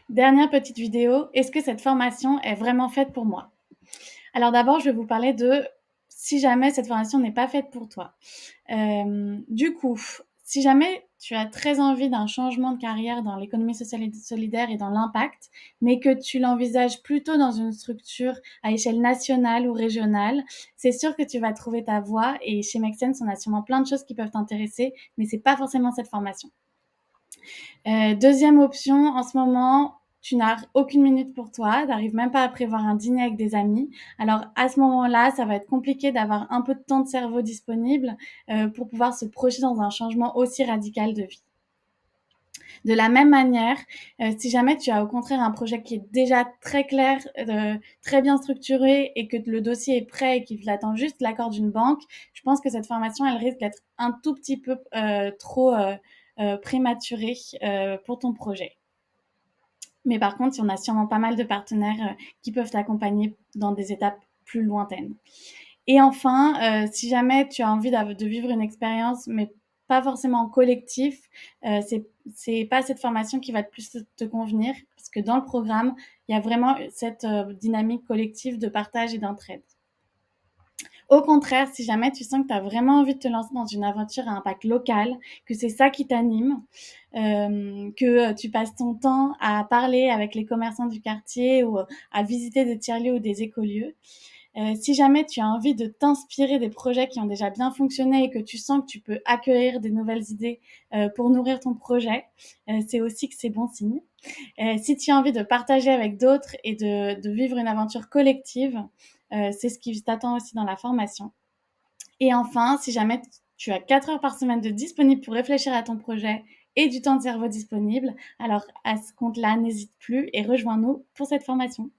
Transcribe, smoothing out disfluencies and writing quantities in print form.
Dernière petite vidéo, est-ce que cette formation est vraiment faite pour moi? Alors d'abord, je vais vous parler de si jamais cette formation n'est pas faite pour toi. Du coup, si jamais tu as très envie d'un changement de carrière dans l'économie sociale et solidaire et dans l'impact, mais que tu l'envisages plutôt dans une structure à échelle nationale ou régionale, c'est sûr que tu vas trouver ta voie et chez Make Sense, on a sûrement plein de choses qui peuvent t'intéresser, mais c'est pas forcément cette formation. Deuxième option, en ce moment, tu n'as aucune minute pour toi, tu n'arrives même pas à prévoir un dîner avec des amis. Alors à ce moment-là, ça va être compliqué d'avoir un peu de temps de cerveau disponible pour pouvoir se projeter dans un changement aussi radical de vie. De la même manière, si jamais tu as au contraire un projet qui est déjà très clair, très bien structuré et que le dossier est prêt et qu'il attend juste l'accord d'une banque, je pense que cette formation, elle risque d'être un tout petit peu trop prématurée pour ton projet. Mais par contre, on a sûrement pas mal de partenaires qui peuvent t'accompagner dans des étapes plus lointaines. Et enfin, si jamais tu as envie de vivre une expérience, mais pas forcément en collectif, c'est pas cette formation qui va plus te convenir, parce que dans le programme, il y a vraiment cette dynamique collective de partage et d'entraide. Au contraire, si jamais tu sens que tu as vraiment envie de te lancer dans une aventure à impact local, que c'est ça qui t'anime, que tu passes ton temps à parler avec les commerçants du quartier ou à visiter des tiers-lieux ou des écolieux, si jamais tu as envie de t'inspirer des projets qui ont déjà bien fonctionné et que tu sens que tu peux accueillir des nouvelles idées pour nourrir ton projet, c'est aussi que c'est bon signe. Si tu as envie de partager avec d'autres et de vivre une aventure collective, c'est ce qui t'attend aussi dans la formation. Et enfin, si jamais tu as 4 heures par semaine de disponible pour réfléchir à ton projet et du temps de cerveau disponible, alors à ce compte-là, n'hésite plus et rejoins-nous pour cette formation.